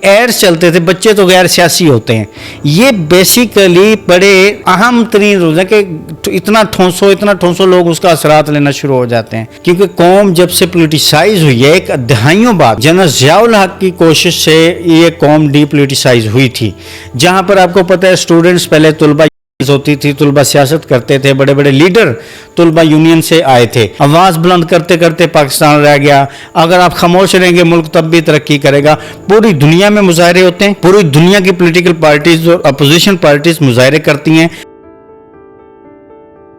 AIDS چلتے تھے بچے تو غیر سیاسی ہوتے ہیں، یہ بیسیکلی بڑے اہم ترین روز ہے کہ اتنا ٹھونسو لوگ اس کا اثرات لینا شروع ہو جاتے ہیں، کیونکہ قوم جب سے پولیٹیسائز ہوئی ہے، ایک دہائیوں بعد جنرل ضیاء الحق کی کوشش سے یہ قوم ڈی پولیٹیسائز ہوئی تھی، جہاں پر آپ کو پتہ ہے اسٹوڈنٹس پہلے طلبہ ہوتی تھی، طلبہ سیاست کرتے تھے، بڑے بڑے لیڈر طلبہ یونین سے آئے تھے، آواز بلند کرتے کرتے پاکستان رہ گیا۔ اگر آپ خاموش رہیں گے ملک تب بھی ترقی کرے گا۔ پوری دنیا میں مظاہرے ہوتے ہیں، پوری دنیا کی پولیٹیکل پارٹیز اور اپوزیشن پارٹیز مظاہرے کرتی ہیں۔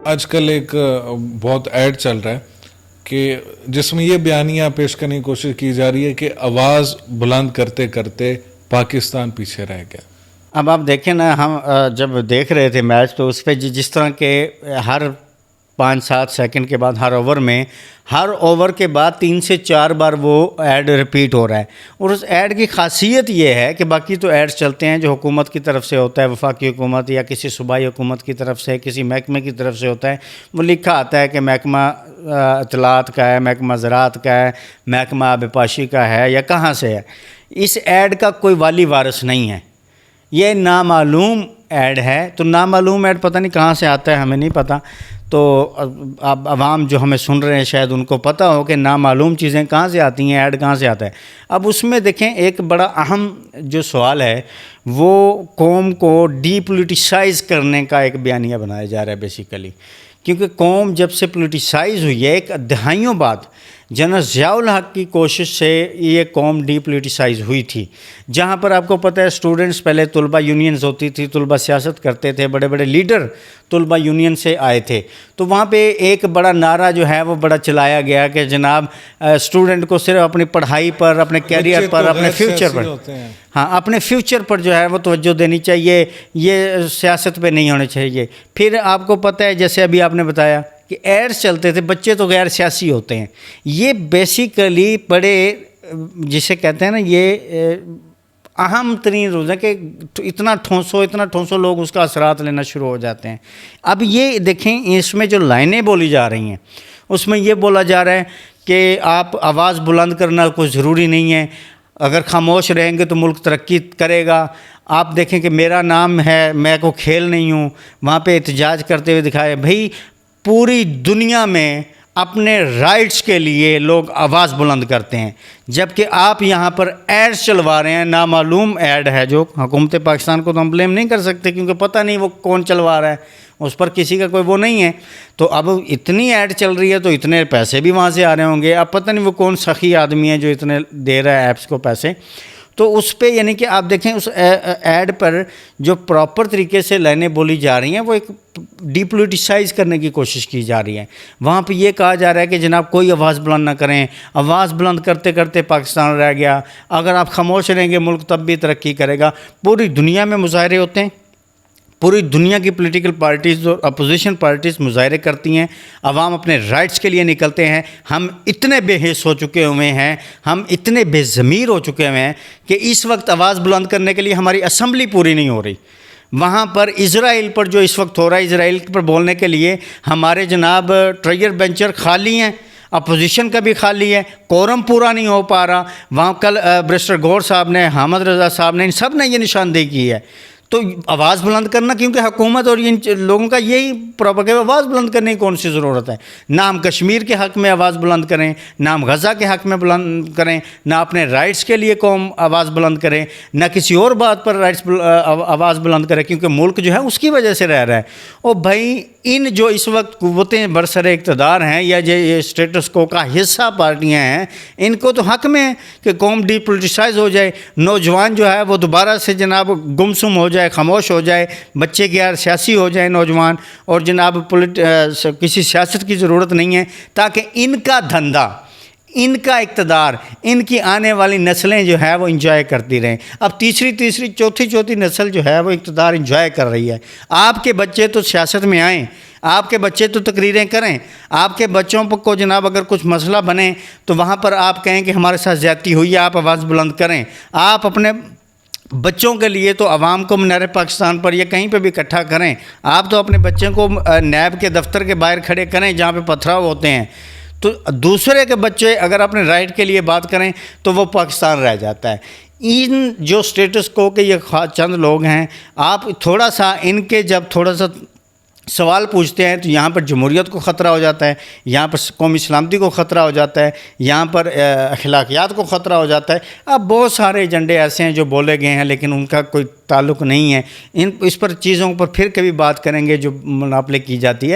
آج کل ایک بہت ایڈ چل رہا ہے کہ جس میں یہ بیانیہ پیش کرنے کی کوشش کی جا رہی ہے کہ آواز بلند کرتے کرتے پاکستان پیچھے رہ گیا۔ اب آپ دیکھیں نا، ہم جب دیکھ رہے تھے میچ تو اس پہ جس طرح کے ہر 5-7 سیکنڈ کے بعد ہر اوور کے بعد 3 سے 4 بار وہ ایڈ ریپیٹ ہو رہا ہے، اور اس ایڈ کی خاصیت یہ ہے کہ باقی تو ایڈز چلتے ہیں جو حکومت کی طرف سے ہوتا ہے، وفاقی حکومت یا کسی صوبائی حکومت کی طرف سے، کسی محکمے کی طرف سے ہوتا ہے، وہ لکھا آتا ہے کہ محکمہ اطلاعات کا ہے، محکمہ زراعت کا ہے، محکمہ آبپاشی کا ہے یا کہاں سے ہے۔ اس ایڈ کا کوئی والی وارث نہیں ہے، یہ نامعلوم ایڈ ہے۔ تو نامعلوم ایڈ پتہ نہیں کہاں سے آتا ہے، ہمیں نہیں پتہ، تو اب عوام جو ہمیں سن رہے ہیں شاید ان کو پتہ ہو کہ نامعلوم چیزیں کہاں سے آتی ہیں، ایڈ کہاں سے آتا ہے۔ اب اس میں دیکھیں ایک بڑا اہم جو سوال ہے وہ قوم کو ڈی پولیٹیسائز کرنے کا ایک بیانیہ بنایا جا رہا ہے بیسیکلی، کیونکہ قوم جب سے پولیٹیسائز ہوئی ہے، ایک دہائیوں بعد جنرل ضیاء الحق کی کوشش سے یہ قوم ڈی پولیٹیسائز ہوئی تھی، جہاں پر آپ کو پتہ ہے اسٹوڈنٹس پہلے طلبہ یونینز ہوتی تھی، طلبہ سیاست کرتے تھے، بڑے بڑے لیڈر طلبہ یونین سے آئے تھے، تو وہاں پہ ایک بڑا نعرہ جو ہے وہ بڑا چلایا گیا کہ جناب اسٹوڈنٹ کو صرف اپنی پڑھائی پر، اپنے کیریئر پر، اپنے فیوچر پر، اپنے فیوچر پر جو ہے وہ توجہ دینی چاہیے، یہ سیاست پہ نہیں ہونے چاہیے۔ پھر آپ کو پتہ ہے جیسے ابھی آپ نے بتایا کہ ایڈز چلتے تھے بچے تو غیر سیاسی ہوتے ہیں، یہ بیسیکلی بڑے جسے کہتے ہیں نا یہ اہم ترین روز ہے کہ اتنا ٹھونسو لوگ اس کا اثرات لینا شروع ہو جاتے ہیں۔ اب یہ دیکھیں اس میں جو لائنیں بولی جا رہی ہیں اس میں یہ بولا جا رہا ہے کہ آپ آواز بلند کرنا کوئی ضروری نہیں ہے، اگر خاموش رہیں گے تو ملک ترقی کرے گا۔ آپ دیکھیں کہ میرا نام ہے، میں کو کھیل نہیں ہوں، وہاں پہ احتجاج کرتے ہوئے دکھائے۔ بھائی پوری دنیا میں اپنے رائٹس کے لیے لوگ آواز بلند کرتے ہیں، جبکہ آپ یہاں پر ایڈ چلوا رہے ہیں، نامعلوم ایڈ ہے جو حکومت پاکستان کو تو ہم بلیم نہیں کر سکتے کیونکہ پتہ نہیں وہ کون چلوا رہا ہے، اس پر کسی کا کوئی وہ نہیں ہے۔ تو اب اتنی ایڈ چل رہی ہے تو اتنے پیسے بھی وہاں سے آ رہے ہوں گے، اب پتہ نہیں وہ کون سخی آدمی ہے جو اتنے دے رہا ہے ایپس کو پیسے۔ تو اس پہ یعنی کہ آپ دیکھیں اس ایڈ پر جو پراپر طریقے سے لائنیں بولی جا رہی ہیں وہ ایک ڈی پولیٹیسائز کرنے کی کوشش کی جا رہی ہے۔ وہاں پہ یہ کہا جا رہا ہے کہ جناب کوئی آواز بلند نہ کریں، آواز بلند کرتے کرتے پاکستان رہ گیا، اگر آپ خاموش رہیں گے ملک تب بھی ترقی کرے گا۔ پوری دنیا میں مظاہرے ہوتے ہیں، پوری دنیا کی پولیٹیکل پارٹیز اور اپوزیشن پارٹیز مظاہرے کرتی ہیں، عوام اپنے رائٹس کے لیے نکلتے ہیں۔ ہم اتنے بے حس ہو چکے ہوئے ہیں، ہم اتنے بے ضمیر ہو چکے ہوئے ہیں کہ اس وقت آواز بلند کرنے کے لیے ہماری اسمبلی پوری نہیں ہو رہی۔ وہاں پر اسرائیل پر جو اس وقت ہو رہا ہے، اسرائیل پر بولنے کے لیے ہمارے جناب ٹریجر بینچر خالی ہیں، اپوزیشن کا بھی خالی ہے، کورم پورا نہیں ہو پا رہا۔ وہاں کل برسٹر گور صاحب نے، حامد رضا صاحب نے، ان سب نے یہ نشاندہی کی ہے۔ تو آواز بلند کرنا، کیونکہ حکومت اور ان لوگوں کا یہی پروپیگنڈا ہے، آواز بلند کرنے کی کون سی ضرورت ہے؟ نہ ہم کشمیر کے حق میں آواز بلند کریں، نہ ہم غزہ کے حق میں بلند کریں، نہ اپنے رائٹس کے لیے قوم آواز بلند کریں، نہ کسی اور بات پر رائٹس آواز بلند کریں، کیونکہ ملک جو ہے اس کی وجہ سے رہ رہا ہے۔ اور بھائی ان جو اس وقت قوتیں برسر اقتدار ہیں یا یہ اسٹیٹس کو کا حصہ پارٹیاں ہیں، ان کو تو حق میں ہے کہ قوم ڈی پولیٹیسائز ہو جائے، نوجوان جو ہے وہ دوبارہ سے جناب گمسم ہو جائے، خاموش ہو جائے، بچے غیر سیاسی ہو جائے نوجوان، اور جناب کسی سیاست کی ضرورت نہیں ہے، تاکہ ان کا دھندا، ان کا اقتدار، ان کی آنے والی نسلیں جو ہے وہ انجوائے کرتی رہیں۔ اب تیسری چوتھی نسل جو ہے وہ اقتدار انجوائے کر رہی ہے۔ آپ کے بچے تو سیاست میں آئیں، آپ کے بچے تو تقریریں کریں، آپ کے بچوں کو جناب اگر کچھ مسئلہ بنے تو وہاں پر آپ کہیں کہ ہمارے ساتھ زیادتی ہوئی ہے، آپ آواز بلند کریں۔ آپ اپنے بچوں کے لیے تو عوام کو منار پاکستان پر یا کہیں پہ بھی اکٹھا کریں، آپ تو اپنے بچے کو نیب کے دفتر کے باہر کھڑے کریں جہاں پہ پتھراؤ ہوتے ہیں۔ تو دوسرے کے بچے اگر اپنے رائٹ کے لیے بات کریں تو وہ پاکستان رہ جاتا ہے۔ ان جو اسٹیٹس کو کہ یہ چند لوگ ہیں، آپ تھوڑا سا ان کے جب تھوڑا سا سوال پوچھتے ہیں تو یہاں پر جمہوریت کو خطرہ ہو جاتا ہے، یہاں پر قومی سلامتی کو خطرہ ہو جاتا ہے، یہاں پر اخلاقیات کو خطرہ ہو جاتا ہے. اب بہت سارے ایجنڈے ایسے ہیں جو بولے گئے ہیں لیکن ان کا کوئی تعلق نہیں ہے. اس پر چیزوں پر پھر کبھی بات کریں گے جو مناپلے کی جاتی ہے.